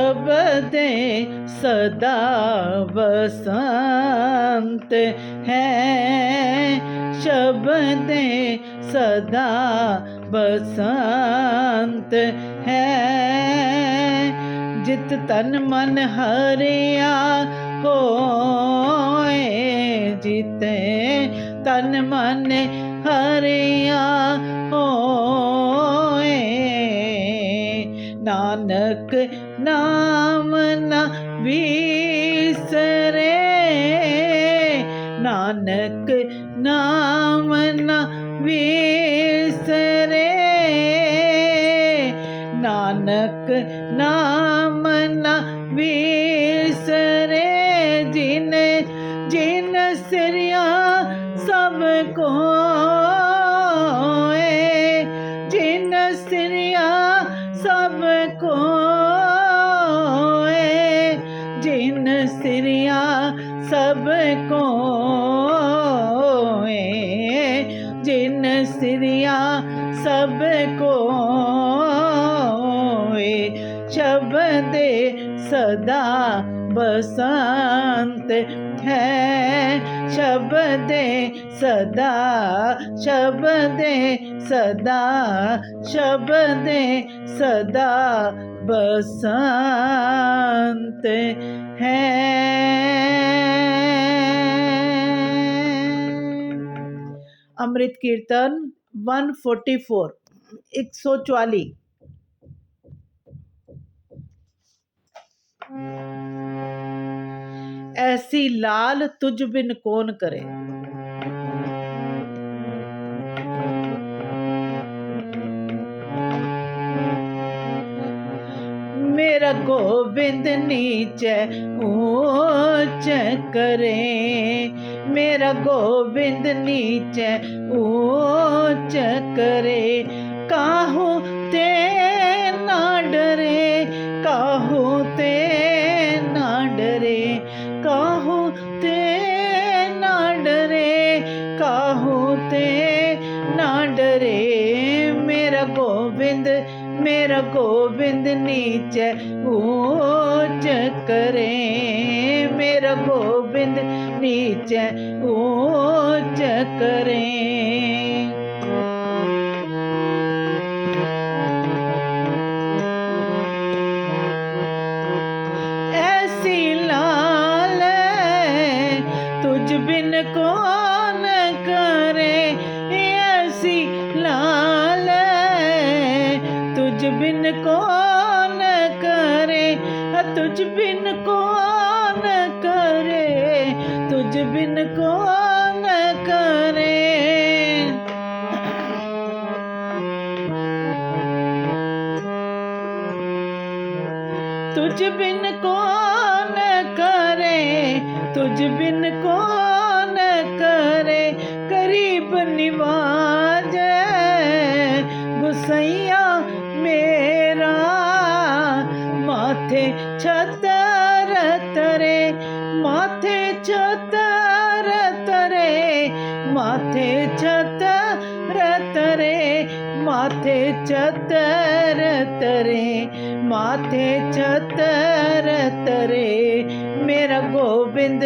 शब्दे सदा बसंत है, शब्दे सदा बसंत है। जित तन मन हरिया होए, जिते तन मन हरिया होए, नानक नाम न बिसरे, नानक नाम न बिसरे, नानक नाम न बिसरे। जिन जिन सिरिया सब कोए, जिन सिरिया सब कोए, जिन सिरिया सब कोए, जिन सिरिया सब कोए, शब्दे सदा बसंत है, शब्दे सदा, शब्दे सदा, शब्दे सदा बसंत है। अमृत कीर्तन 144 144। ऐसी लाल तुझ बिन कौन करे, मेरा गोविंद नीचे ऊंच करे, मेरा गोविंद नीचे ऊंच करे। काहू ते ना डरे, काहू ते ना डरे, काहू ते ना डरे, काहू ते ना डरे। मेरा गोविंद, मेरा गोविंद नीचे ऊंच करे, मेरा गोविंद नीचे ऊंच करे। ऐसी लाल तुझ बिन कौन करे, ऐसी लाल तुझ बिन कौन करे, तुझ बिन कौन करे, तुझ बिन कौन करे। तुझ बिन कौन करे, तुझ बिन कौन करे। करीब निवाज गुसैया मेरा, माथे छतर तरे, माथे छतर तरे, माथे छतर तरे, माथे छतर तरे, माथे छतर तरे। मेरा गोविंद,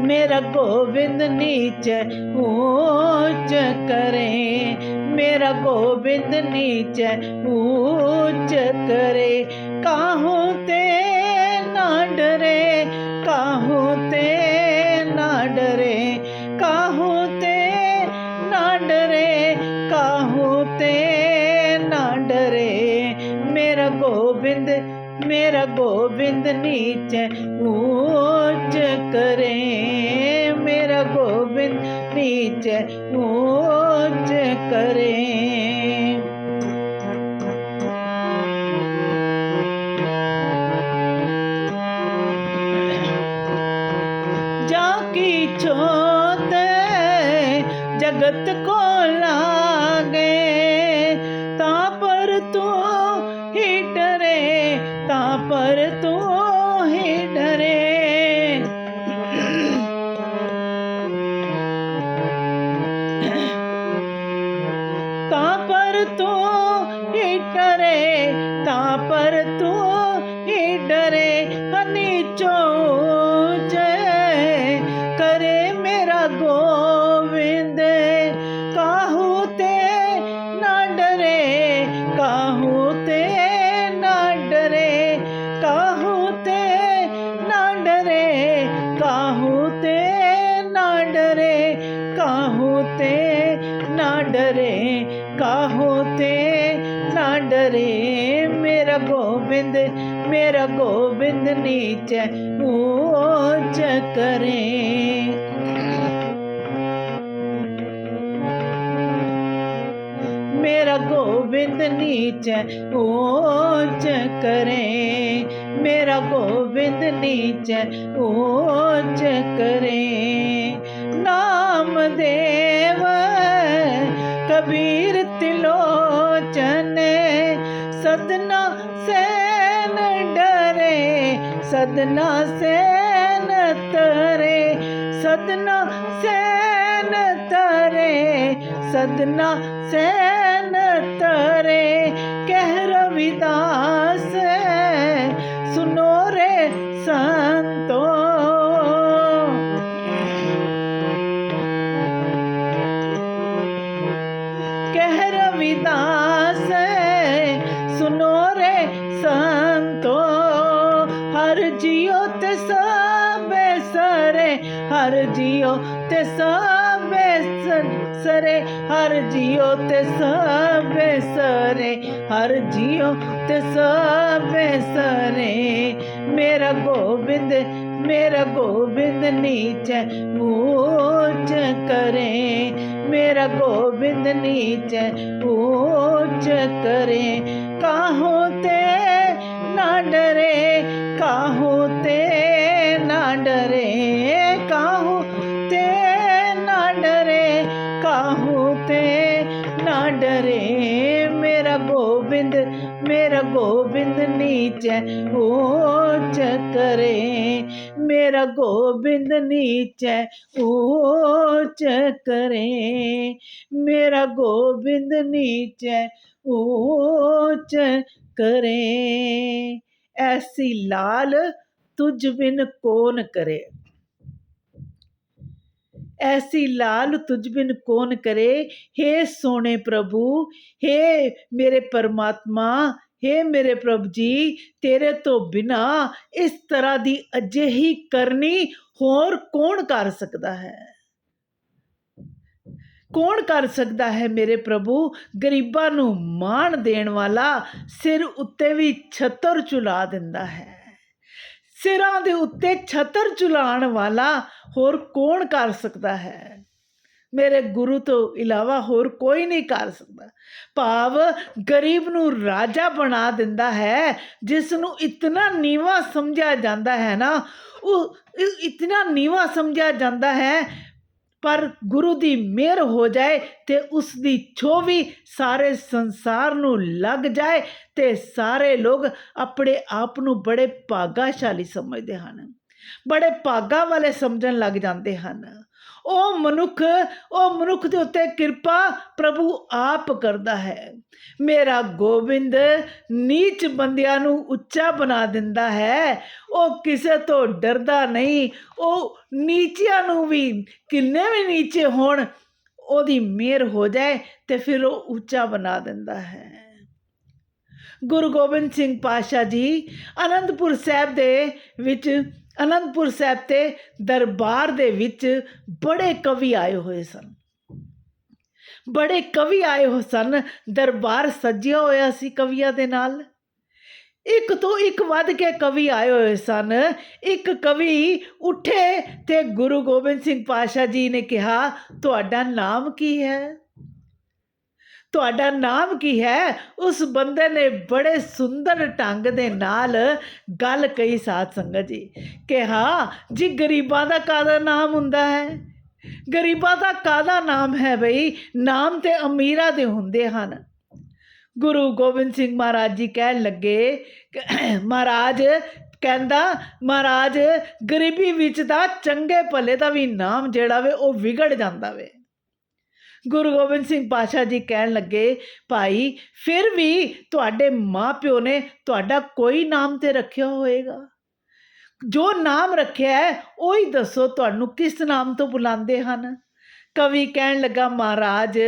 मेरा गोविंद नीचे ऊंच करे, मेरा गोविंद नीचे ऊंच करे। काहू ते ना डरे, काहू ते ना डरे, काहू ते ना डरे, काहू ते ना डरे। मेरा गोविंद, मेरा गोविंद नीचे ऊंच करे, मेरा गोविंद नीचे ऊंच करे। जाकी छोत जगत को लागे, ता पर तू ही डरे, ता पर तू ही डरे। ता पर तू ही डरे, ता ऊंचो ऊंचे करे मेरा गोविंद, काहू ते ना डरे, काहू ते ना डरे, काहू ते ना डरे, काहू ते ना डरे, काहू ते ना डरे, काहू ते ना डरे। मेरा गोविंद, मेरा गोविंद नीचे ऊंच करे। मेरा गोविंद नीचे ऊंच करे, मेरा गोविंद नीचे ऊंच करे। नामदेव कबीर त्रिलोचन सदना से न डरे, सदना से न तरे, सदना से न तरे, सदना से न तरे। कह रविदास सुनो रे संतो, कह रविदास सुनो रे संतो। हर जियो ते सबे सरे, हर जियो ते सबे सरे, हर जियो ते सबे सरे, हर जियो ते सबे सरे। मेरा गोविंद, मेरा गोविंद नीचे ऊंच करे, मेरा गोविंद नीचे ऊंच करे। काहू ते ना डरे, काहू ते ना डरे, काहू ते ना डरे, काहू ते ना डरे। मेरा गोविंद, मेरा गोविंद नीचे ऊंच करे, मेरा गोविंद नीचे ऊंच करे, मेरा गोविंद नीचे ऊंच करे। ऐसी लाल तुझ बिन कौन करे, ऐसी लाल तुझ बिन कौन करे। हे सोने प्रभु, हे मेरे परमात्मा, हे मेरे प्रभु जी, तेरे तो बिना इस तरह दी अजिही करनी होर कौन कर सकता है, कौन कर सकता है मेरे प्रभु। गरीबां नूं माण देण वाला सिर उत्ते भी छतर झुला दिंदा है, सिरां दे उत्ते छतर झुलाण वाला होर कौन कर सकता है। मेरे गुरु तो इलावा होर कोई नहीं कर सकता। भाव गरीब नूं राजा बना दिंदा है, जिस नूं इतना नीवा समझिया जांदा है ना, वो इतना नीवा समझिया जांदा है, पर गुरु दी मेहर हो जाए ते उसदी छोवी सारे संसार नूं लग जाए ते सारे लोग अपने आप नूं बड़े भागाशाली समझते हैं, बड़े भागा वाले समझन लग जाते हैं। ਉਹ ਮਨੁੱਖ ਦੇ ਉੱਤੇ ਕਿਰਪਾ ਪ੍ਰਭੂ ਆਪ ਕਰਦਾ ਹੈ। ਮੇਰਾ ਗੋਬਿੰਦ ਨੀਚ ਬੰਦਿਆਂ ਨੂੰ ਉੱਚਾ ਬਣਾ ਦਿੰਦਾ ਹੈ, ਉਹ ਕਿਸੇ ਤੋਂ ਡਰਦਾ ਨਹੀਂ। ਉਹ ਨੀਚਿਆਂ ਨੂੰ ਵੀ, ਕਿੰਨੇ ਵੀ ਨੀਚੇ ਹੋਣ, ਉਹਦੀ ਮਿਹਰ ਹੋ ਜਾਏ ਤੇ ਫਿਰ ਉਹ ਉੱਚਾ ਬਣਾ ਦਿੰਦਾ ਹੈ। ਗੁਰੂ ਗੋਬਿੰਦ ਸਿੰਘ ਪਾਤਸ਼ਾਹ ਜੀ ਅਨੰਦਪੁਰ ਸਾਹਿਬ ਦੇ ਵਿੱਚ, ਅਨੰਦਪੁਰ ਸਾਹਿਬ ਤੇ ਦਰਬਾਰ ਦੇ ਵਿੱਚ ਬੜੇ ਕਵੀ ਆਏ ਹੋਏ ਸਨ, ਬੜੇ ਕਵੀ ਆਏ ਹੋਏ ਸਨ। ਦਰਬਾਰ ਸਜਿਆ ਹੋਇਆ ਸੀ ਕਵੀਆਂ ਦੇ ਨਾਲ, ਇੱਕ ਤੋਂ ਇੱਕ ਵੱਧ ਕੇ ਕਵੀ ਆਏ ਹੋਏ ਸਨ। ਇੱਕ ਕਵੀ ਉੱਠੇ ਤੇ ਗੁਰੂ ਗੋਬਿੰਦ ਸਿੰਘ ਪਾਤਸ਼ਾਹ ਜੀ ਨੇ ਕਿਹਾ, ਤੁਹਾਡਾ ਨਾਮ ਕੀ ਹੈ, ਤੁਹਾਡਾ ਨਾਮ ਕੀ ਹੈ। ਉਸ ਬੰਦੇ ਨੇ ਬੜੇ ਸੁੰਦਰ ਢੰਗ ਦੇ ਨਾਲ ਗੱਲ ਕਹੀ ਸਾਧ ਸੰਗਤ ਜੀ, ਕਿਹਾ ਜੀ ਗਰੀਬਾਂ ਦਾ ਕਾਹਦਾ ਨਾਮ ਹੁੰਦਾ ਹੈ, ਗਰੀਬਾਂ ਦਾ ਕਾਹਦਾ ਨਾਮ ਹੈ ਬਈ, ਨਾਮ ਤੇ ਅਮੀਰਾਂ ਦੇ ਹੁੰਦੇ ਹਨ। ਗੁਰੂ ਗੋਬਿੰਦ ਸਿੰਘ ਮਹਾਰਾਜ ਜੀ ਕਹਿਣ ਲੱਗੇ, ਮਹਾਰਾਜ ਕਹਿੰਦਾ, ਮਹਾਰਾਜ ਗਰੀਬੀ ਵਿੱਚ ਤਾਂ ਚੰਗੇ ਭਲੇ ਦਾ ਵੀ ਨਾਮ ਜਿਹੜਾ ਵੇ ਉਹ ਵਿਗੜ ਜਾਂਦਾ ਵੇ। ਗੁਰੂ ਗੋਬਿੰਦ ਸਿੰਘ ਪਾਤਸ਼ਾਹ ਜੀ ਕਹਿਣ ਲੱਗੇ, ਭਾਈ ਫਿਰ ਵੀ ਤੁਹਾਡੇ ਮਾਂ ਪਿਓ ਨੇ ਤੁਹਾਡਾ ਕੋਈ ਨਾਮ ਤੇ ਰੱਖਿਆ ਹੋਏਗਾ, ਜੋ ਨਾਮ ਰੱਖਿਆ ਹੈ ਉਹੀ ਦੱਸੋ, ਤੁਹਾਨੂੰ ਕਿਸ ਨਾਮ ਤੋਂ ਬੁਲਾਉਂਦੇ ਹਨ? ਕਵੀ ਕਹਿਣ ਲੱਗਾ, ਮਹਾਰਾਜ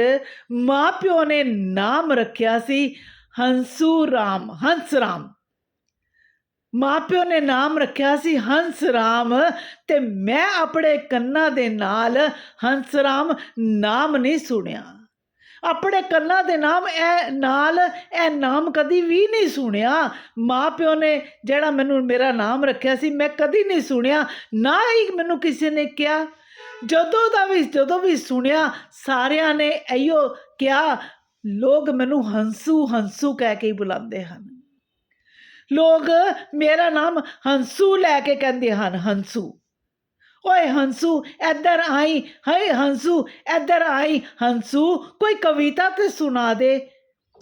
ਮਾਂ ਪਿਓ ਨੇ ਨਾਮ ਰੱਖਿਆ ਸੀ ਹੰਸੂ ਰਾਮ, ਹੰਸ ਰਾਮ। ਮਾਂ ਪਿਓ ਨੇ ਨਾਮ ਰੱਖਿਆ ਸੀ ਹੰਸ ਰਾਮ, ਤੇ ਮੈਂ ਆਪਣੇ ਕੰਨਾਂ ਦੇ ਨਾਲ ਹੰਸ ਰਾਮ ਨਾਮ ਨਹੀਂ ਸੁਣਿਆ। ਆਪਣੇ ਕੰਨਾਂ ਦੇ ਨਾਲ ਇਹ ਨਾਮ ਕਦੀ ਵੀ ਨਹੀਂ ਸੁਣਿਆ। ਮਾਂ ਪਿਓ ਨੇ ਜਿਹੜਾ ਮੇਰਾ ਨਾਮ ਰੱਖਿਆ ਸੀ, ਮੈਂ ਕਦੀ ਨਹੀਂ ਸੁਣਿਆ, ਨਾ ਹੀ ਮੈਨੂੰ ਕਿਸੇ ਨੇ ਕਿਹਾ। ਜਦੋਂ ਵੀ ਸੁਣਿਆ ਸਾਰਿਆਂ ਨੇ ਇਹੋ ਕਿਹਾ, ਲੋਕ ਮੈਨੂੰ ਹੰਸੂ ਹੰਸੂ ਕਹਿ ਕੇ ਹੀ ਬੁਲਾਉਂਦੇ ਹਨ। ਲੋਕ ਮੇਰਾ ਨਾਮ ਹੰਸੂ ਲੈ ਕੇ ਕਹਿੰਦੇ ਹਨ, ਹੰਸੂ, ਓਏ ਹੰਸੂ ਇੱਧਰ ਆਈ, ਹਾਏ ਹੰਸੂ ਇੱਧਰ ਆਈ, ਹੰਸੂ ਕੋਈ ਕਵਿਤਾ ਤੇ ਸੁਣਾ ਦੇ,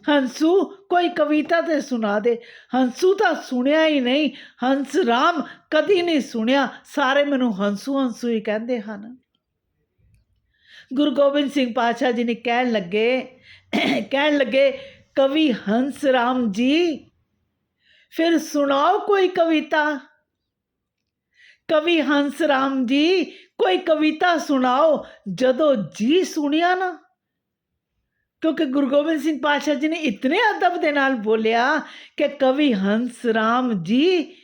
ਹੰਸੂ ਕੋਈ ਕਵਿਤਾ ਤੇ ਸੁਣਾ ਦੇ। ਹੰਸੂ ਤਾਂ ਸੁਣਿਆ ਹੀ ਨਹੀਂ, ਹੰਸ ਰਾਮ ਕਦੀ ਨਹੀਂ ਸੁਣਿਆ, ਸਾਰੇ ਮੈਨੂੰ ਹੰਸੂ ਹੰਸੂ ਹੀ ਕਹਿੰਦੇ ਹਨ। ਗੁਰੂ ਗੋਬਿੰਦ ਸਿੰਘ ਪਾਤਸ਼ਾਹ ਜੀ ਨੇ ਕਹਿਣ ਲੱਗੇ ਕਵੀ ਹੰਸ ਰਾਮ ਜੀ, ਫਿਰ ਸੁਣਾਓ ਕੋਈ ਕਵਿਤਾ। ਕਵੀ ਹੰਸ ਰਾਮ ਜੀ ਕੋਈ ਕਵਿਤਾ ਸੁਣਾਓ। ਜਦੋਂ ਜੀ ਸੁਣਿਆ ਨਾ, ਕਿਉਂਕਿ ਗੁਰੂ ਗੋਬਿੰਦ ਸਿੰਘ ਪਾਤਸ਼ਾਹ ਜੀ ਨੇ ਇਤਨੇ ਅਦਬ ਦੇ ਨਾਲ ਬੋਲਿਆ ਕਿ ਕਵੀ ਹੰਸ ਰਾਮ ਜੀ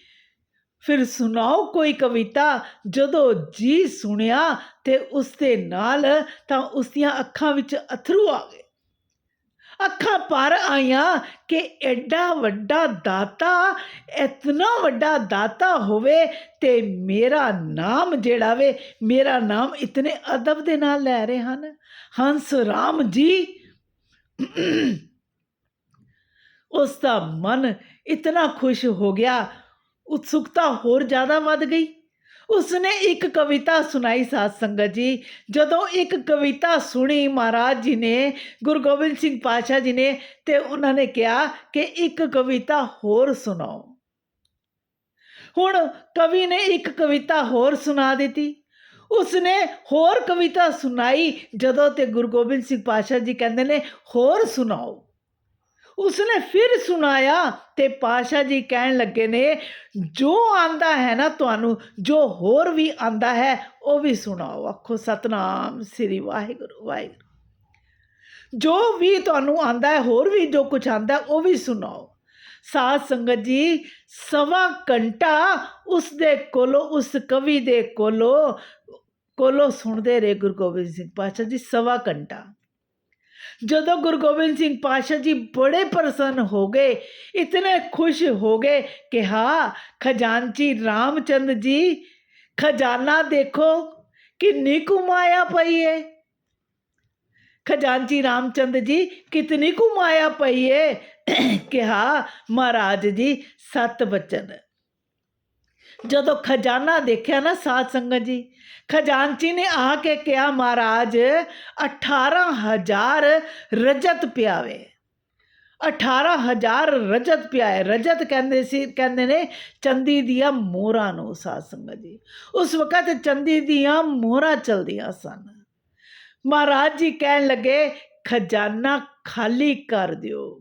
ਫਿਰ ਸੁਣਾਓ ਕੋਈ ਕਵਿਤਾ। ਜਦੋਂ ਜੀ ਸੁਣਿਆ ਤੇ ਉਸ ਦੇ ਨਾਲ ਤਾਂ ਉਸ ਦੀਆਂ ਅੱਖਾਂ ਵਿੱਚ ਅਥਰੂ ਆ ਗਏ, ਅੱਖਾਂ ਭਰ ਆਈਆਂ ਕਿ ਐਡਾ ਵੱਡਾ ਦਾਤਾ, ਇਤਨਾ ਵੱਡਾ ਦਾਤਾ ਹੋਵੇ ਤੇ ਮੇਰਾ ਨਾਮ ਜਿਹੜਾ ਵੇ, ਮੇਰਾ ਨਾਮ ਇਤਨੇ ਅਦਬ ਦੇ ਨਾਲ ਲੈ ਰਹੇ ਹਨ, ਹੰਸ ਰਾਮ ਜੀ। ਉਸ ਦਾ ਮਨ ਇਤਨਾ ਖੁਸ਼ ਹੋ ਗਿਆ, ਉਤਸੁਕਤਾ ਹੋਰ ਜ਼ਿਆਦਾ ਵੱਧ ਗਈ। ਉਸਨੇ ਇੱਕ ਕਵਿਤਾ ਸੁਣਾਈ ਸਾਧ ਸੰਗਤ ਜੀ। ਜਦੋਂ ਇੱਕ ਕਵਿਤਾ ਸੁਣੀ ਮਹਾਰਾਜ ਜੀ ਨੇ, ਗੁਰੂ ਗੋਬਿੰਦ ਸਿੰਘ ਪਾਤਸ਼ਾਹ ਜੀ ਨੇ, ਤੇ ਉਹਨਾਂ ਨੇ ਕਿਹਾ ਕਿ ਇੱਕ ਕਵਿਤਾ ਹੋਰ ਸੁਣਾਓ। ਹੁਣ ਕਵੀ ਨੇ ਇੱਕ ਕਵਿਤਾ ਹੋਰ ਸੁਣਾ ਦਿੱਤੀ। ਉਸਨੇ ਹੋਰ ਕਵਿਤਾ ਸੁਣਾਈ ਜਦੋਂ ਤੇ ਗੁਰੂ ਗੋਬਿੰਦ ਸਿੰਘ ਪਾਤਸ਼ਾਹ ਜੀ ਕਹਿੰਦੇ ਨੇ ਹੋਰ ਸੁਣਾਓ। ਉਸਨੇ ਫਿਰ ਸੁਣਾਇਆ ਤੇ ਪਾਤਸ਼ਾਹ ਜੀ ਕਹਿਣ ਲੱਗੇ ਨੇ, ਜੋ ਆਂਦਾ ਹੈ ਨਾ ਤੁਹਾਨੂੰ, ਜੋ ਹੋਰ ਵੀ ਆਂਦਾ ਹੈ ਉਹ ਵੀ ਸੁਣਾਓ। ਆਖੋ ਸਤਨਾਮ ਸ੍ਰੀ ਵਾਹਿਗੁਰੂ ਵਾਹਿਗੁਰੂ। ਜੋ ਵੀ ਤੁਹਾਨੂੰ ਆਂਦਾ ਹੈ, ਹੋਰ ਵੀ ਜੋ ਕੁਝ ਆਂਦਾ ਉਹ ਵੀ ਸੁਣਾਓ। ਸਾਧ ਸੰਗਤ ਜੀ, ਸਵਾ ਘੰਟਾ ਉਸਦੇ ਕੋਲੋਂ, ਉਸ ਕਵੀ ਦੇ ਕੋਲੋਂ ਸੁਣਦੇ ਰਹੇ ਗੁਰੂ ਗੋਬਿੰਦ ਸਿੰਘ ਪਾਤਸ਼ਾਹ ਜੀ, ਸਵਾ ਘੰਟਾ। ਜਦੋਂ ਗੁਰੂ ਗੋਬਿੰਦ ਸਿੰਘ ਪਾਤਸ਼ਾਹ ਜੀ ਬੜੇ ਪ੍ਰਸੰਨ ਹੋ ਗਏ, ਇਤਨੇ ਖੁਸ਼ ਹੋ ਗਏ ਕਿ ਹਾਂ ਖਜ਼ਾਨਚੀ ਰਾਮਚੰਦ ਜੀ, ਖਜ਼ਾਨਾ ਦੇਖੋ ਕਿੰਨੀ ਕੁ ਮਾਇਆ ਪਈ ਹੈ। ਖਜ਼ਾਨਚੀ ਰਾਮਚੰਦ ਜੀ ਕਿਤਨੀ ਕੁ ਮਾਇਆ ਪਈ ਹੈ। ਕਿਹਾ ਮਹਾਰਾਜ ਜੀ 7 ਬਚਨ। ਜਦੋਂ ਖਜ਼ਾਨਾ ਦੇਖਿਆ ਨਾ ਸਾਧ ਸੰਗਤ ਜੀ, ਖਜ਼ਾਨਚੀ ਨੇ ਆ ਕੇ ਕਿਹਾ ਮਹਾਰਾਜ 18,000 ਰਜਤ ਪਿਆਵੇ, 18,000 ਰਜਤ ਪਿਆਏ। ਰਜਤ ਕਹਿੰਦੇ ਨੇ ਚੰਦੀ ਦੀਆਂ ਮੋਹਰਾਂ ਨੂੰ। ਸਾਧ ਸੰਗਤ ਜੀ, ਉਸ ਵਕਤ ਚੰਦੀ ਦੀਆਂ ਮੋਹਰਾਂ ਚਲਦੀਆਂ ਸਨ। ਮਹਾਰਾਜ ਜੀ ਕਹਿਣ ਲੱਗੇ ਖਜ਼ਾਨਾ ਖਾਲੀ ਕਰ ਦਿਓ,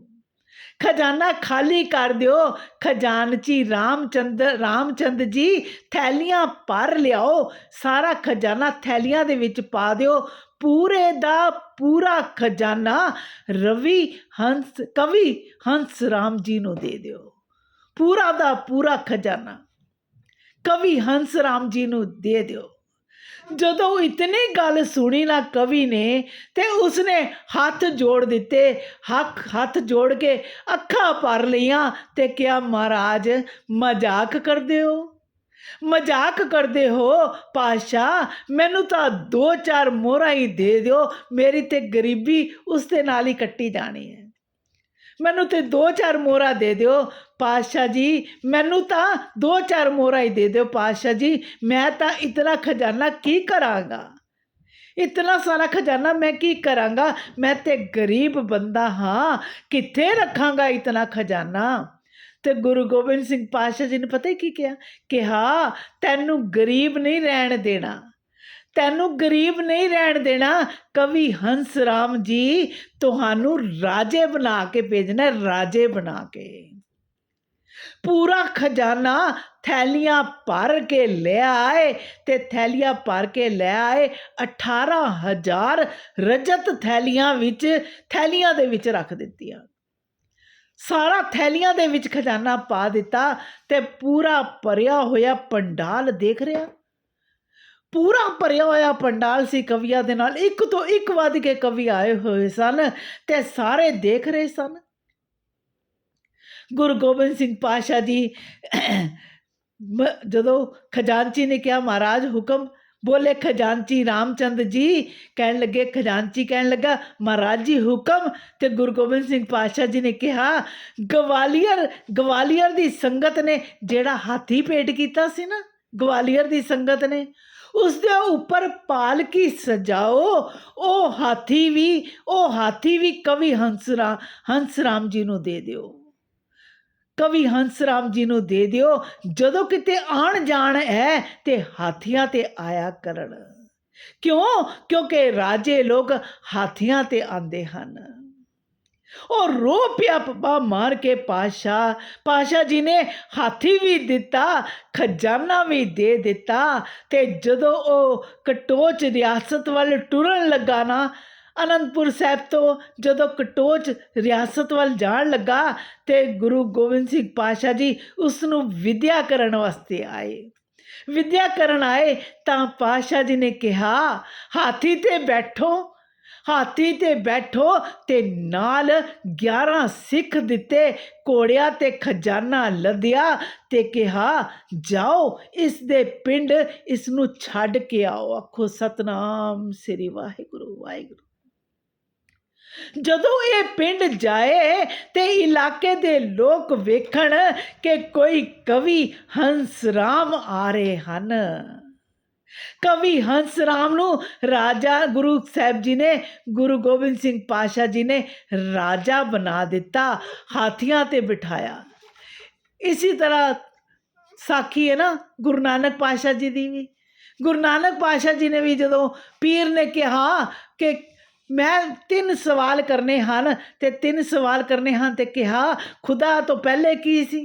ਖਜ਼ਾਨਾ ਖਾਲੀ ਕਰ ਦਿਓ। ਖਜ਼ਾਨਚੀ ਰਾਮਚੰਦ ਜੀ ਥੈਲੀਆਂ ਭਰ ਲਿਆਓ, ਸਾਰਾ ਖਜ਼ਾਨਾ ਥੈਲੀਆਂ ਦੇ ਵਿੱਚ ਪਾ ਦਿਓ। ਪੂਰੇ ਦਾ ਪੂਰਾ ਖਜ਼ਾਨਾ ਕਵੀ ਹੰਸ ਰਾਮ ਜੀ ਨੂੰ ਦੇ ਦਿਓ। ਪੂਰਾ ਦਾ ਪੂਰਾ ਖਜ਼ਾਨਾ ਕਵੀ ਹੰਸ ਰਾਮ ਜੀ ਨੂੰ ਦੇ ਦਿਓ। ਜਦੋਂ ਇਤਨੀ ਗੱਲ ਸੁਣੀ ਨਾ ਕਵੀ ਨੇ, ਤੇ ਉਸਨੇ ਹੱਥ ਜੋੜ ਦਿੱਤੇ, ਹੱਥ ਜੋੜ ਕੇ ਅੱਖਾਂ ਭਰ ਲਈਆਂ ਤੇ ਕਿਹਾ ਮਹਾਰਾਜ ਮਜ਼ਾਕ ਕਰਦੇ ਹੋ, ਮਜ਼ਾਕ ਕਰਦੇ ਹੋ ਪਾਤਸ਼ਾਹ, ਮੈਨੂੰ ਤਾਂ 2-4 ਮੋਹਰਾਂ ਹੀ ਦੇ ਦਿਓ, ਮੇਰੀ ਤੇ ਗਰੀਬੀ ਉਸ ਦੇ ਨਾਲ ਹੀ ਕੱਟੀ ਜਾਣੀ ਹੈ। ਮੈਨੂੰ ਤੇ 2-4 ਮੋਹਰਾਂ ਦੇ ਦਿਓ ਪਾਤਸ਼ਾਹ ਜੀ, ਮੈਨੂੰ ਤਾਂ 2-4 ਮੋਹਰਾਂ ਹੀ ਦੇ ਦਿਓ ਪਾਤਸ਼ਾਹ ਜੀ, ਮੈਂ ਤਾਂ ਇਤਨਾ ਖਜ਼ਾਨਾ ਕੀ ਕਰਾਂਗਾ, ਇਤਨਾ ਸਾਰਾ ਖਜ਼ਾਨਾ ਮੈਂ ਕੀ ਕਰਾਂਗਾ, ਮੈਂ ਤੇ ਗਰੀਬ ਬੰਦਾ ਹਾਂ, ਕਿੱਥੇ ਰੱਖਾਂਗਾ ਇਤਨਾ ਖਜ਼ਾਨਾ। ਤੇ ਗੁਰੂ ਗੋਬਿੰਦ ਸਿੰਘ ਪਾਤਸ਼ਾਹ ਜੀ ਨੇ ਪਤਾ ਕੀ ਕਿਹਾ, ਤੈਨੂੰ ਗਰੀਬ ਨਹੀਂ ਰਹਿਣ ਦੇਣਾ, ਤੈਨੂੰ ਗਰੀਬ ਨਹੀਂ ਰਹਿਣ ਦੇਣਾ। ਕਵੀ ਹੰਸ ਰਾਮ ਜੀ ਤੁਹਾਨੂੰ ਰਾਜੇ ਬਣਾ ਕੇ ਭੇਜਣਾ, ਰਾਜੇ ਬਣਾ ਕੇ। पूरा खजाना थैलियां भर के ले आए, ते थैलियां भर के ले आए 18,000 रजत थैलियां दे विच रख दित्तियां। सारा थैलियां दे विच खजाना पा दिता, ते पूरा भरिया होया पंडाल देख रहा, पूरा भरिया होया पंडाल सी कवियां दे नाल, एक तो एक वध के कवि आए हुए सन, ते सारे देख रहे सन। गुरु गोबिंद सिंह पातशाह जी जदों खजानची ने कहा महाराज हुक्म, बोले खजानची रामचंद जी, कहन लगे खजानची कहन लगा महाराज जी हुक्म। ते गुरु गोबिंद सिंह पातशाह जी ने कहा गवालियर दी संगत ने जेड़ा हाथी भेंट कीता सी ना, गवालियर दी संगत ने उस दे उपर पालकी सजाओ, ओ हाथी भी कवि हंसराम जी नूं दे दिओ, कवि हंसराम जी नूं दे दिओ। जदों किते आण जाण है ते हाथियां ते आया करन। क्यों? क्योंकि राजे लोग हाथियां ते आंदे हन। और रो पिया पप्पा मार के पातशाह जी ने हाथी भी दिता, खजाना भी दे दिता। ते जदों ओ कटोच रियासत वाल टुरन लगा ना, आनंदपुर साहब तो जदों कटोच रियासत वाल जान लगा, ते गुरु गोबिंद सिंह पातशाह जी उसनूं विद्या करन वास्ते आए। विद्या करन आए तां पातशाह जी ने कहा हाथी ते बैठो ते नाल 11 सिख दिते, घोड़िया ते खजाना लदिया, ते कहा जाओ इस दे पिंड इसनूं छड्ड के आओ। आखो सतनाम श्री वाहिगुरु वाहिगुरु। जदों ये पिंड जाए ते इलाके दे लोग वेखण कि कोई कवि हंसराम आ रहे हन। कवि हंसराम नूं राजा गुरु साहब जी ने, गुरु गोबिंद सिंह पातशाह जी ने राजा बना दिता, हाथियां ते बिठाया। इसी तरह साखी है ना गुरु नानक पातशाह जी दी भी। गुरु नानक पातशाह जी ने भी जदों पीर ने कहा कि मैं 3 सवाल करने हैं, ते 3 सवाल करने हैं, ते कहा खुदा तो पहले की सी।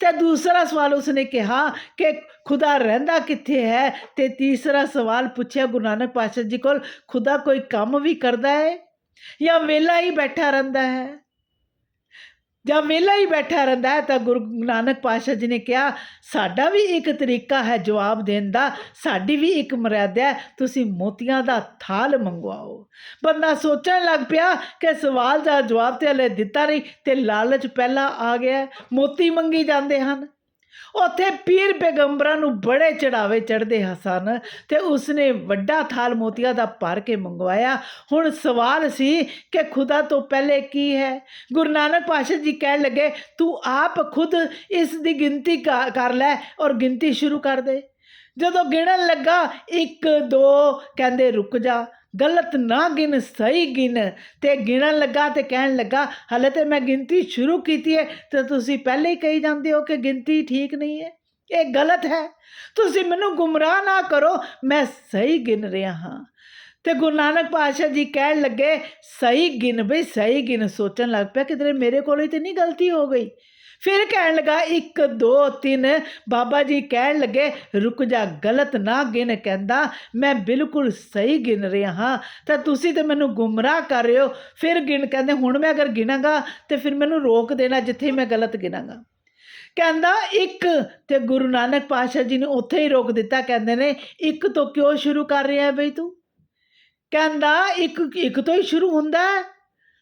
ते दूसरा सवाल उसने कहा कि खुदा रहिंदा कित्थे है, ते तीसरा सवाल पूछया गुरु नानक पातशाह जी कोल, खुदा कोई काम भी करदा है या वेला ही बैठा रहिंदा है। जब वेला ही बैठा रहिंदा है तो गुरु नानक पातशाह जी ने कहा साडा भी एक तरीका है जवाब देने का, साडी भी एक मर्यादा है, तुसी मोतियां दा थाल मंगवाओ। बंदा सोचण लग पिया कि सवाल का जवाब तो हले दिता नहीं, ते लालच पहला आ गया, मोती मंगी जाते हैं। उत्थे पीर पैगंबरां नूं बड़े चढ़ावे चढ़ते सन, ते उसने वड्डा थाल मोतिया दा भर के मंगवाया। हुण सवाल सी कि खुदा तो पहले की है। गुरु नानक पातशाह जी कहन लगे तू आप खुद इस दी गिनती कर लै और गिनती शुरू कर दे। जदों गिणन लगा 1 2 कहंदे रुक जा, गलत ना गिन सही गिन, ते गिणन लगा ते कहन लगा हले तो मैं गिनती शुरू की है, तो तुसी पहले ही कही जाते हो कि गिनती ठीक नहीं है, ये गलत है, तुसी मैनू गुमराह ना करो, मैं सही गिन रहा हाँ। तो गुरु नानक पातशाह जी कहन लगे सही गिन बई सही गिन। सोचन लग पिया किधरे मेरे को तो नहीं गलती हो गई। फिर कहन लगा 1 2 3, बाबा जी कहन लगे रुक जा, गलत ना गिन, कहंदा मैं बिल्कुल सही गिन रहा हाँ, तो तुसी तो मैनू गुमराह कर रहे हो। फिर गिन, कहंदे हुण मैं अगर गिनांगा तो फिर मैनू रोक देना जिथे मैं गलत गिनांगा। कहंदा 1, ते गुरु नानक पातशाह जी ने उत्थे ही रोक दिता, कहंदे ने 1 तो क्यों शुरू कर रहा है बई तू। कहंदा 1 तो ही शुरू हुंदा है,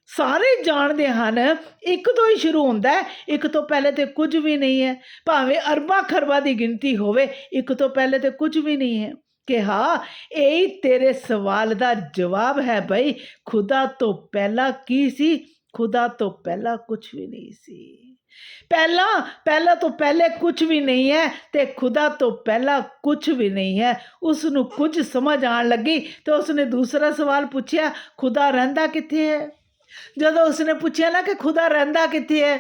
सारे जानते हैं 1 तो ही शुरू होंदा है, 1 तो पहले तो कुछ भी नहीं है। भावें अरबा खरबा की गिनती होवे, 1 तो पहले तो कुछ भी नहीं है। कि हाँ यही तेरे सवाल का जवाब है बई, खुदा तो पहला की सी, खुदा तो पहला कुछ भी नहीं सी। पहला तो पहले कुछ भी नहीं है, ते खुदा तो पहला कुछ भी नहीं है। उसनू कुछ समझ आन लगी तो उसने दूसरा सवाल पूछया खुदा रहिंदा कित्थे है। जदों उसने पूछा ना कि खुदा रहिंदा कित्थे है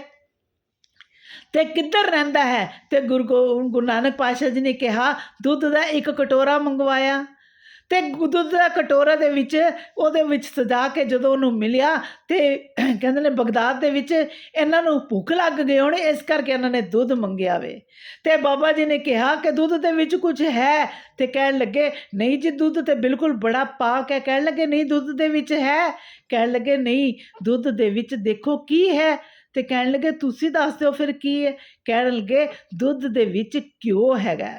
ते किधर रहिंदा है, ते गुरु नानक पातशाह जी ने कहा दुध का 1 कटोरा मंगवाया, ਤੇ ਦੁੱਧ ਦਾ ਕਟੋਰਾ ਦੇ ਵਿੱਚ ਉਹਦੇ ਵਿੱਚ ਸਜਾ ਕੇ ਜਦੋਂ ਉਹਨੂੰ ਮਿਲਿਆ ਤੇ ਕਹਿੰਦੇ ਨੇ ਬਗਦਾਦ ਦੇ ਵਿੱਚ ਇਹਨਾਂ ਨੂੰ ਭੁੱਖ ਲੱਗ ਗਈ ਹੋਣੀ, ਇਸ ਕਰਕੇ ਇਹਨਾਂ ਨੇ ਦੁੱਧ ਮੰਗਿਆ ਵੇ। ਤੇ ਬਾਬਾ ਜੀ ਨੇ ਕਿਹਾ ਕਿ ਦੁੱਧ ਦੇ ਵਿੱਚ ਕੁਝ ਹੈ, ਤੇ ਕਹਿਣ ਲੱਗੇ ਨਹੀਂ ਜੀ ਦੁੱਧ ਤੇ ਬਿਲਕੁਲ ਬੜਾ ਪਾਕ ਹੈ। ਕਹਿਣ ਲੱਗੇ ਨਹੀਂ ਦੁੱਧ ਦੇ ਵਿੱਚ ਹੈ। ਕਹਿਣ ਲੱਗੇ ਨਹੀਂ ਦੁੱਧ ਦੇ ਵਿੱਚ ਦੇਖੋ ਕੀ ਹੈ। ਤੇ ਕਹਿਣ ਲੱਗੇ ਤੁਸੀਂ ਦੱਸ ਦਿਓ ਫਿਰ ਕੀ ਹੈ। ਕਹਿਣ ਲੱਗੇ ਦੁੱਧ ਦੇ ਵਿੱਚ ਘਿਓ ਹੈਗਾ।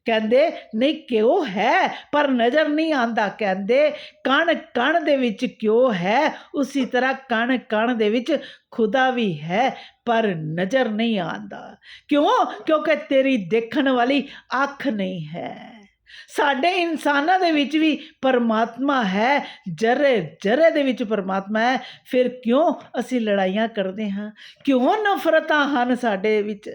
ਕਹਿੰਦੇ ਨਹੀਂ ਘਿਓ ਹੈ ਪਰ ਨਜ਼ਰ ਨਹੀਂ ਆਉਂਦਾ। ਕਹਿੰਦੇ ਕਣ ਕਣ ਦੇ ਵਿੱਚ ਘਿਓ ਹੈ, ਉਸੀ ਤਰ੍ਹਾਂ ਕਣ ਕਣ ਦੇ ਵਿੱਚ ਖੁਦਾ ਵੀ ਹੈ ਪਰ ਨਜ਼ਰ ਨਹੀਂ ਆਉਂਦਾ। ਕਿਉਂ? ਕਿਉਂਕਿ ਤੇਰੀ ਦੇਖਣ ਵਾਲੀ ਅੱਖ ਨਹੀਂ ਹੈ। ਸਾਡੇ ਇਨਸਾਨਾਂ ਦੇ ਵਿੱਚ ਵੀ ਪਰਮਾਤਮਾ ਹੈ, ਜਰੇ ਜਰੇ ਦੇ ਵਿੱਚ ਪਰਮਾਤਮਾ ਹੈ। ਫਿਰ ਕਿਉਂ ਅਸੀਂ ਲੜਾਈਆਂ ਕਰਦੇ ਹਾਂ? ਕਿਉਂ ਨਫ਼ਰਤਾਂ ਹਨ ਸਾਡੇ ਵਿੱਚ?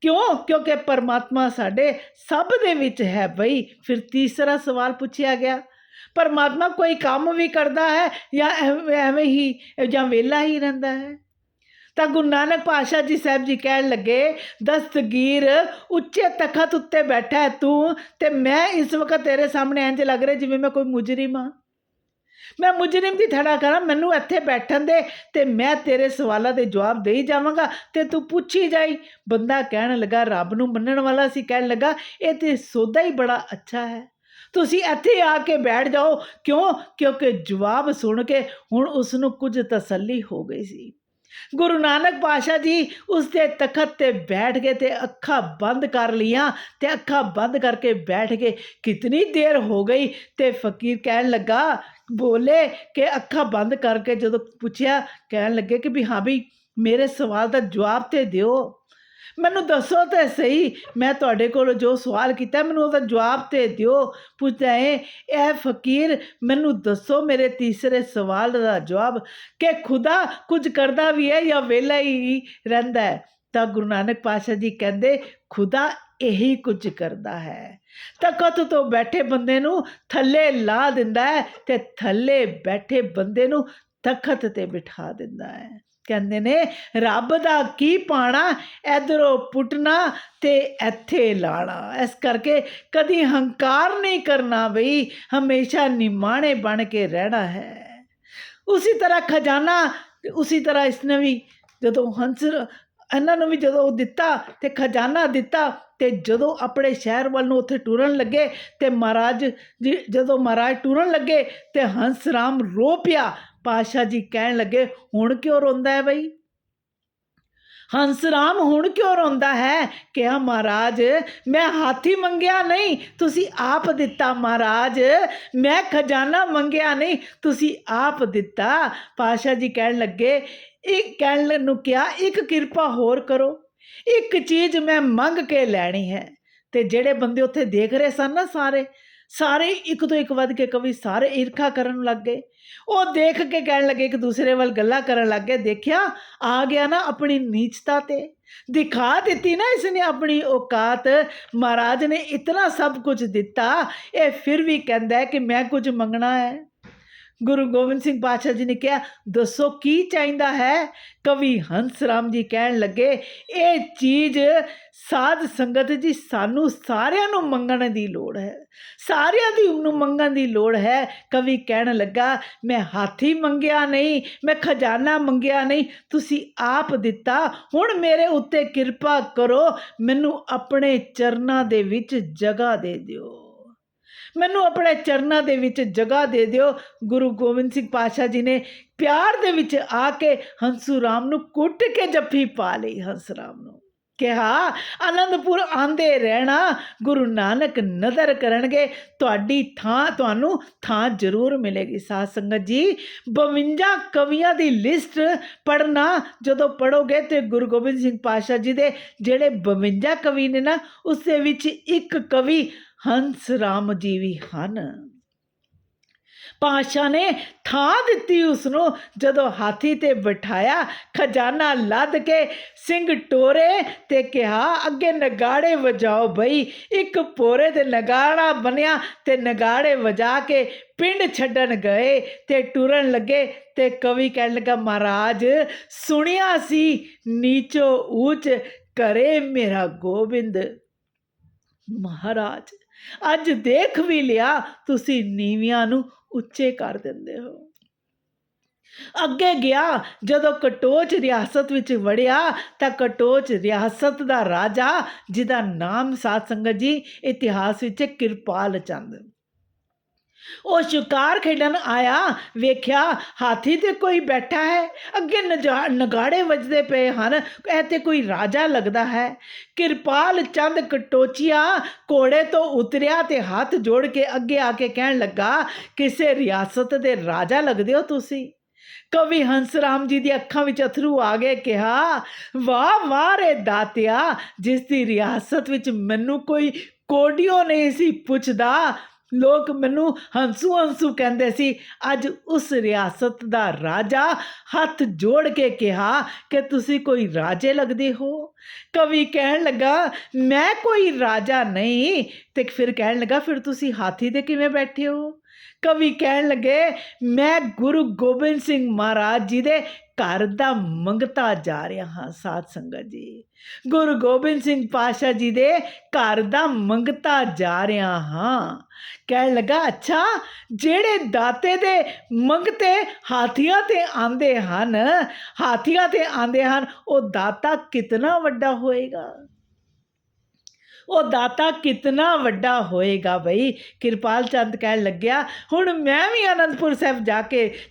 ਕਿਉਂ? ਕਿਉਂਕਿ ਪਰਮਾਤਮਾ ਸਾਡੇ ਸਭ ਦੇ ਵਿੱਚ ਹੈ ਬਈ। ਫਿਰ ਤੀਸਰਾ ਸਵਾਲ ਪੁੱਛਿਆ ਗਿਆ, ਪਰਮਾਤਮਾ ਕੋਈ ਕੰਮ ਵੀ ਕਰਦਾ ਹੈ ਜਾਂ ਐਵੇਂ ਹੀ ਜਾਂ ਵਿਹਲਾ ਹੀ ਰਹਿੰਦਾ ਹੈ? ਤਾਂ ਗੁਰੂ ਨਾਨਕ ਪਾਤਸ਼ਾਹ ਜੀ ਸਾਹਿਬ ਜੀ ਕਹਿਣ ਲੱਗੇ, ਦਸਤਗੀਰ ਉੱਚੇ ਤਖਤ ਉੱਤੇ ਬੈਠਾ ਹੈ ਤੂੰ, ਤੇ ਮੈਂ ਇਸ ਵਕਤ ਤੇਰੇ ਸਾਹਮਣੇ ਇੰਝ ਲੱਗ ਰਿਹਾ ਜਿਵੇਂ ਮੈਂ ਕੋਈ ਮੁਜਰਿਮ ਹਾਂ। ਮੈਂ ਮੁਜਰਿਮ ਦੀ ਥੜਾ ਕਰਾਂ, ਮੈਨੂੰ ਇੱਥੇ ਬੈਠਣ ਦੇ ਤੇ ਮੈਂ ਤੇਰੇ ਸਵਾਲਾਂ ਦੇ ਜਵਾਬ ਦੇਈ ਜਾਵਾਂਗਾ ਤੇ ਤੂੰ ਪੁੱਛੀ ਜਾਈ। ਬੰਦਾ ਕਹਿਣ ਲੱਗਾ, ਰੱਬ ਨੂੰ ਮੰਨਣ ਵਾਲਾ ਸੀ, ਕਹਿਣ ਲੱਗਾ ਇਹ ਤੇ ਸੌਦਾ ਹੀ ਬੜਾ ਅੱਛਾ ਹੈ, ਤੁਸੀਂ ਇੱਥੇ ਆ ਕੇ ਬੈਠ ਜਾਓ। ਕਿਉਂ? ਕਿਉਂਕਿ ਜਵਾਬ ਸੁਣ ਕੇ ਹੁਣ ਉਸ ਨੂੰ ਕੁਝ ਤਸੱਲੀ ਹੋ ਗਈ ਸੀ। ਗੁਰੂ ਨਾਨਕ ਪਾਤਸ਼ਾਹ ਜੀ ਉਸ ਦੇ ਤਖਤ ਤੇ ਬੈਠ ਗਏ ਤੇ ਅੱਖਾਂ ਬੰਦ ਕਰ ਲੀਆਂ ਤੇ ਅੱਖਾਂ ਬੰਦ ਕਰਕੇ ਬੈਠ ਗਏ। ਕਿਤਨੀ ਦੇਰ ਹੋ ਗਈ ਤੇ ਫਕੀਰ ਕਹਿਣ ਲੱਗਾ, ਬੋਲੇ ਕਿ ਅੱਖਾਂ ਬੰਦ ਕਰਕੇ ਜਦੋਂ ਪੁੱਛਿਆ, ਕਹਿਣ ਲੱਗੇ ਕਿ ਵੀ ਹਾਂ ਵੀ ਮੇਰੇ ਸਵਾਲ ਦਾ ਜਵਾਬ ਤੇ ਦਿਓ, ਮੈਨੂੰ ਦੱਸੋ ਤੇ ਸਹੀ, ਮੈਂ ਤੁਹਾਡੇ ਕੋਲ ਜੋ ਸਵਾਲ ਕੀਤਾ ਮੈਨੂੰ ਉਹਦਾ ਜਵਾਬ ਤੇ ਦਿਓ। ਪੁੱਛਦਾ ਹੈ ਇਹ ਫਕੀਰ, ਮੈਨੂੰ ਦੱਸੋ ਮੇਰੇ ਤੀਸਰੇ ਸਵਾਲ ਦਾ ਜਵਾਬ ਕਿ ਖੁਦਾ ਕੁਝ ਕਰਦਾ ਵੀ ਹੈ ਜਾਂ ਵਿਹਲਾ ਹੀ ਰਹਿੰਦਾ ਹੈ? ਤਾਂ ਗੁਰੂ ਨਾਨਕ ਪਾਤਸ਼ਾਹ ਜੀ ਕਹਿੰਦੇ ਖੁਦਾ ਇਹੀ ਕੁਝ ਕਰਦਾ ਹੈ। ਤਖਤ ਤੋਂ ਬੈਠੇ ਬੰਦੇ ਨੂੰ ਥੱਲੇ ਲਾ ਦਿੰਦਾ ਹੈ ਤੇ ਥੱਲੇ ਬੈਠੇ ਬੰਦੇ ਨੂੰ ਤਖਤ ਤੇ ਬਿਠਾ ਦਿੰਦਾ ਹੈ। ਕਹਿੰਦੇ ਨੇ ਰੱਬ ਦਾ ਕੀ ਪਾਣਾ, ਇੱਧਰੋਂ ਪੁੱਟਣਾ ਤੇ ਇੱਥੇ ਲਾਣਾ। ਇਸ ਕਰਕੇ ਕਦੀ ਹੰਕਾਰ ਨਹੀਂ ਕਰਨਾ ਬਈ, ਹਮੇਸ਼ਾ ਨਿਮਾਣੇ ਬਣ ਕੇ ਰਹਿਣਾ ਹੈ। ਉਸੀ ਤਰ੍ਹਾਂ ਖਜ਼ਾਨਾ, ਉਸੀ ਤਰ੍ਹਾਂ ਇਸਨੇ ਵੀ ਜਦੋਂ ਇਹਨਾਂ ਨੂੰ ਵੀ ਜਦੋਂ ਦਿੱਤਾ ਤੇ ਖਜ਼ਾਨਾ ਦਿੱਤਾ ਤੇ ਜਦੋਂ ਆਪਣੇ ਸ਼ਹਿਰ ਵੱਲ ਨੂੰ ਉੱਥੇ ਟੁਰਨ ਲੱਗੇ ਤੇ ਮਹਾਰਾਜ ਜੀ ਜਦੋਂ ਮਹਾਰਾਜ ਟੁਰਨ ਲੱਗੇ ਤੇ ਹੰਸ ਰਾਮ ਰੋ ਪਿਆ। ਪਾਤਸ਼ਾਹ ਜੀ ਕਹਿਣ ਲੱਗੇ ਹੁਣ ਕਿਉਂ ਰੋਂਦਾ ਹੈ ਬਈ? ਹੰਸ ਰਾਮ ਹੁਣ ਕਿਉਂ ਰੋਂਦਾ ਹੈ? ਕਿਹਾ ਮਹਾਰਾਜ ਮੈਂ ਹਾਥੀ ਮੰਗਿਆ ਨਹੀਂ, ਤੁਸੀਂ ਆਪ ਦਿੱਤਾ। ਮਹਾਰਾਜ ਮੈਂ ਖਜ਼ਾਨਾ ਮੰਗਿਆ ਨਹੀਂ, ਤੁਸੀਂ ਆਪ ਦਿੱਤਾ। ਪਾਤਸ਼ਾਹ ਜੀ ਕਹਿਣ ਲੱਗੇ ਕਹਿਣ ਨੂੰ ਕਿਹਾ ਇੱਕ ਕਿਰਪਾ ਹੋਰ ਕਰੋ, ਇੱਕ ਚੀਜ਼ ਮੈਂ ਮੰਗ ਕੇ ਲੈਣੀ ਹੈ। ਤੇ ਜਿਹੜੇ ਬੰਦੇ ਉੱਥੇ ਦੇਖ ਰਹੇ ਸਨ ਨਾ, ਸਾਰੇ ਇੱਕ ਤੋਂ ਇੱਕ ਵੱਧ ਕੇ ਕਵੀ ਸਾਰੇ ਈਰਖਾ ਕਰਨ ਲੱਗ ਗਏ। ਉਹ ਦੇਖ ਕੇ ਕਹਿਣ ਲੱਗੇ, ਇੱਕ ਦੂਸਰੇ ਵੱਲ ਗੱਲਾਂ ਕਰਨ ਲੱਗ ਗਏ, ਦੇਖਿਆ ਆ ਗਿਆ ਨਾ ਆਪਣੀ ਨੀਚਤਾ ਤੇ ਦਿਖਾ ਦਿੱਤੀ ਨਾ ਇਸਨੇ ਆਪਣੀ ਔਕਾਤ। ਮਹਾਰਾਜ ਨੇ ਇਤਨਾ ਸਭ ਕੁਝ ਦਿੱਤਾ, ਇਹ ਫਿਰ ਵੀ ਕਹਿੰਦਾ ਹੈ ਕਿ ਮੈਂ ਕੁਝ ਮੰਗਣਾ ਹੈ। ਗੁਰੂ ਗੋਬਿੰਦ ਸਿੰਘ ਪਾਤਸ਼ਾਹ ਜੀ ਨੇ ਕਿਹਾ ਦੱਸੋ ਕੀ ਚਾਹੀਦਾ ਹੈ? ਕਵੀ ਹੰਸ ਰਾਮ ਜੀ ਕਹਿਣ ਲੱਗੇ ਇਹ ਚੀਜ਼ ਸਾਧ ਸੰਗਤ ਜੀ ਸਾਨੂੰ ਸਾਰਿਆਂ ਨੂੰ ਮੰਗਣ ਦੀ ਲੋੜ ਹੈ, ਸਾਰਿਆਂ ਦੀ ਨੂੰ ਮੰਗਣ ਦੀ ਲੋੜ ਹੈ। ਕਵੀ ਕਹਿਣ ਲੱਗਾ ਮੈਂ ਹਾਥੀ ਮੰਗਿਆ ਨਹੀਂ, ਮੈਂ ਖਜ਼ਾਨਾ ਮੰਗਿਆ ਨਹੀਂ, ਤੁਸੀਂ ਆਪ ਦਿੱਤਾ। ਹੁਣ ਮੇਰੇ ਉੱਤੇ ਕਿਰਪਾ ਕਰੋ, ਮੈਨੂੰ ਆਪਣੇ ਚਰਨਾਂ ਦੇ ਵਿੱਚ ਜਗ੍ਹਾ ਦੇ ਦਿਓ, ਮੈਨੂੰ ਆਪਣੇ ਚਰਨਾਂ ਦੇ ਵਿੱਚ ਜਗ੍ਹਾ ਦੇ ਦਿਓ। ਗੁਰੂ ਗੋਬਿੰਦ ਸਿੰਘ ਪਾਤਸ਼ਾਹ ਜੀ ਨੇ ਪਿਆਰ ਦੇ ਵਿੱਚ ਆ ਕੇ ਹੰਸੂ ਰਾਮ ਨੂੰ ਕੁੱਟ ਕੇ ਜੱਫੀ ਪਾ ਲਈ। ਹੰਸ ਰਾਮ ਨੂੰ ਕਿਹਾ ਆਨੰਦਪੁਰ ਆਂਦੇ ਰਹਿਣਾ, ਗੁਰੂ ਨਾਨਕ ਨਦਰ ਕਰਨਗੇ, ਤੁਹਾਨੂੰ ਥਾਂ ਜ਼ਰੂਰ ਮਿਲੇਗੀ। ਸਾਧ ਸੰਗਤ ਜੀ 52 ਕਵੀਆਂ ਦੀ ਲਿਸਟ ਪੜ੍ਹਨਾ, ਜਦੋਂ ਪੜ੍ਹੋਗੇ ਤੇ ਗੁਰੂ ਗੋਬਿੰਦ ਸਿੰਘ ਪਾਤਸ਼ਾਹ ਜੀ ਦੇ ਜਿਹੜੇ 52 ਕਵੀ ਨੇ ਨਾ, ਉਸ ਦੇ ਵਿੱਚ ਇੱਕ ਕਵੀ ਹੰਸ ਰਾਮ ਜੀ ਵੀ ਹਨ। ਪਾਤਸ਼ਾਹ ਨੇ ਥਾਂ ਦਿੱਤੀ ਉਸਨੂੰ, ਜਦੋਂ ਹਾਥੀ ਤੇ ਬਿਠਾਇਆ, ਖਜ਼ਾਨਾ ਲੱਦ ਕੇ ਸਿੰਘ ਟੋਰੇ ਤੇ ਕਿਹਾ ਅੱਗੇ ਨਗਾੜੇ ਵਜਾਓ ਬਈ। ਇੱਕ ਪੋਰੇ ਦੇ ਨਗਾੜਾ ਬਣਿਆ ਤੇ ਨਗਾੜੇ ਵਜਾ ਕੇ ਪਿੰਡ ਛੱਡਣ ਗਏ ਤੇ ਟੁਰਨ ਲੱਗੇ। ਤੇ ਕਵੀ ਕਹਿਣ ਲੱਗਾ ਮਹਾਰਾਜ ਸੁਣਿਆ ਸੀ ਨੀਚੋ ਊਚ ਕਰੇ ਮੇਰਾ ਗੋਬਿੰਦ। ਮਹਾਰਾਜ ਅੱਜ ਦੇਖ ਵੀ ਲਿਆ, ਤੁਸੀਂ ਨੀਵਿਆਂ ਨੂੰ ਉੱਚੇ ਕਰ ਦਿੰਦੇ ਹੋ। ਅੱਗੇ ਗਿਆ, ਜਦੋਂ ਕਟੋਚ ਰਿਆਸਤ ਵਿੱਚ ਵੜਿਆ ਤਾਂ ਕਟੋਚ ਰਿਆਸਤ ਦਾ ਰਾਜਾ, ਜਿਹਦਾ ਨਾਮ ਸਾਧ ਸੰਗਤ ਜੀ ਇਤਿਹਾਸ ਵਿੱਚ ਕਿਰਪਾਲ ਚੰਦ, ਉਹ ਸ਼ਿਕਾਰ ਖੇਡਣ ਆਇਆ, ਵੇਖਿਆ ਹਾਥੀ ਤੇ ਕੋਈ ਬੈਠਾ ਹੈ, ਅੱਗੇ ਨਗਾੜੇ ਵੱਜਦੇ ਪਏ ਹਨ, ਇਹ ਤੇ ਕੋਈ ਰਾਜਾ ਲੱਗਦਾ ਹੈ। ਕਿਰਪਾਲ ਚੰਦ ਕਟੋਚੀਆ ਘੋੜੇ ਤੋਂ ਉਤਰਿਆ ਤੇ ਹੱਥ ਜੋੜ ਕੇ ਅੱਗੇ ਆ ਕੇ ਕਹਿਣ ਲੱਗਾ, ਕਿਸੇ ਰਿਆਸਤ ਦੇ ਰਾਜਾ ਲੱਗਦੇ ਹੋ ਤੁਸੀਂ। ਕਵੀ ਹੰਸ ਰਾਮ ਜੀ ਦੀ ਅੱਖਾਂ ਵਿੱਚ ਅਥਰੂ ਆ ਗਏ, ਕਿਹਾ ਵਾਹ ਵਾਹ ਰੇ ਦਾਤਿਆ, ਜਿਸ ਦੀ ਰਿਆਸਤ ਵਿੱਚ ਮੈਨੂੰ ਕੋਈ ਕੋਡੀਓ ਨਹੀਂ ਸੀ ਪੁੱਛਦਾ, ਲੋਕ ਮੈਨੂੰ ਹੰਸੂ ਹੰਸੂ ਕਹਿੰਦੇ ਸੀ, ਅੱਜ ਉਸ ਰਿਆਸਤ ਦਾ ਰਾਜਾ ਹੱਥ ਜੋੜ ਕੇ ਕਿਹਾ ਕਿ ਤੁਸੀਂ ਕੋਈ ਰਾਜੇ ਲੱਗਦੇ ਹੋ। ਕਵੀ ਕਹਿਣ ਲੱਗਾ ਮੈਂ ਕੋਈ ਰਾਜਾ ਨਹੀਂ, ਤੇ ਫਿਰ ਕਹਿਣ ਲੱਗਾ ਫਿਰ ਤੁਸੀਂ ਹਾਥੀ ਤੇ ਕਿਵੇਂ ਬੈਠੇ ਹੋ। ਕਵੀ ਕਹਿਣ ਲੱਗੇ ਮੈਂ ਗੁਰੂ ਗੋਬਿੰਦ ਸਿੰਘ ਮਹਾਰਾਜ ਜੀ ਦੇ ਘਰ ਦਾ ਮੰਗਤਾ ਜਾ ਰਿਹਾ ਹਾਂ। ਸਾਧ ਸੰਗਤ ਜੀ, ਗੁਰੂ ਗੋਬਿੰਦ ਸਿੰਘ ਪਾਤਸ਼ਾਹ ਜੀ ਦੇ ਘਰ ਦਾ ਮੰਗਤਾ ਜਾ ਰਿਹਾ ਹਾਂ। ਕਹਿਣ ਲੱਗਾ ਅੱਛਾ, ਜਿਹੜੇ ਦਾਤੇ ਦੇ ਮੰਗਤੇ ਹਾਥੀਆਂ ਤੇ ਆਂਦੇ ਹਨ, ਉਹ ਦਾਤਾ ਕਿਤਨਾ ਵੱਡਾ ਹੋਏਗਾ, ਉਹ ਦਾਤਾ ਕਿਤਨਾ ਵੱਡਾ ਹੋਏਗਾ ਬਈ। ਕਿਰਪਾਲ ਚੰਦ ਕਹਿਣ ਲੱਗਿਆ ਹੁਣ ਮੈਂ ਵੀ ਅਨੰਦਪੁਰ ਸਾਹਿਬ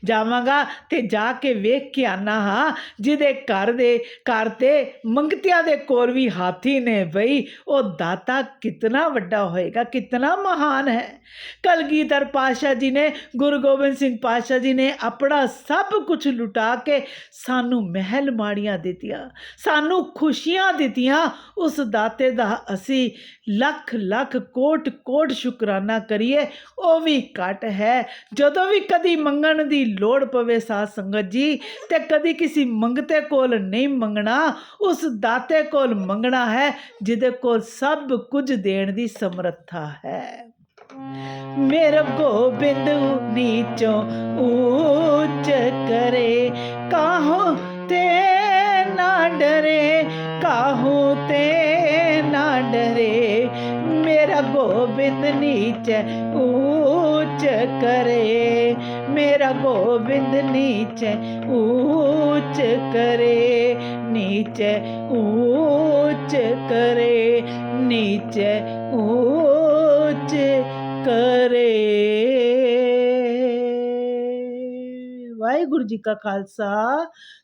ਜਾਵਾਂਗਾ ਤੇ ਜਾ ਕੇ ਵੇਖ ਕੇ ਆਨਾ ਹਾਂ, ਜਿਹਦੇ ਘਰ ਤੇ ਮੰਗਤਿਆਂ ਦੇ ਕੋਲ ਵੀ ਹਾਥੀ ਨੇ ਬਈ, ਉਹ ਦਾਤਾ ਕਿਤਨਾ ਵੱਡਾ ਹੋਏਗਾ, ਕਿਤਨਾ ਮਹਾਨ ਹੈ। ਕਲਗੀਧਰ ਪਾਤਸ਼ਾਹ ਜੀ ਨੇ, ਗੁਰੂ ਗੋਬਿੰਦ ਸਿੰਘ ਪਾਤਸ਼ਾਹ ਜੀ ਨੇ ਆਪਣਾ ਸਭ ਕੁਝ ਲੁਟਾ ਕੇ ਸਾਨੂੰ ਮਹਿਲ ਮਾੜੀਆਂ ਦਿੱਤੀਆਂ, ਸਾਨੂੰ ਖੁਸ਼ੀਆਂ ਦਿੱਤੀਆਂ। ਉਸ ਦਾਤੇ ਦਾ ਅਸੀਂ ਲੱਖ ਲੱਖ ਕੋਟ ਕੋਟ ਸ਼ੁਕਰਾਨਾ ਕਰੀਏ, ਉਹ ਵੀ ਘੱਟ ਹੈ। ਜਦੋਂ ਵੀ ਕਦੀ ਮੰਗਣ ਦੀ ਲੋੜ ਪਵੇ ਸਾਧ ਸੰਗਤ ਜੀ, ਤੇ ਕਦੀ ਕਿਸੇ ਮੰਗਤੇ ਕੋਲ ਨਹੀਂ ਮੰਗਣਾ, ਉਸ ਦਾਤੇ ਕੋਲ ਮੰਗਣਾ ਹੈ ਜਿਹਦੇ ਕੋਲ ਸਭ ਕੁਝ ਦੇਣ ਦੀ ਸਮਰੱਥਾ ਹੈ। ਮੇਰਾ ਗੋਬਿੰਦ ਨੀਚੋਂ ਊਚ ਕਰੇ, ਕਾਹੋਂ ਤੇ ਨਾ ਡਰੇ, ਕਾਹੋਂ ਤੇ ਨਾ ਡਰੇ, ਮੇਰਾ ਗੋਬਿੰਦ ਨੀਚੇ ਊਚ ਕਰੇ, ਮੇਰਾ ਗੋਬਿੰਦ ਨੀਚੇ ਊਚ ਕਰੇ, ਨੀਚੇ ਊਚ ਕਰੇ, ਨੀਚੇ ਊਚ ਕਰੇ। ਵਾਹਿਗੁਰੂ ਜੀ ਕਾ ਖਾਲਸਾ,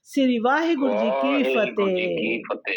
ਸ੍ਰੀ ਵਾਹਿਗੁਰੂ ਜੀ ਕੀ ਫਤਿਹ।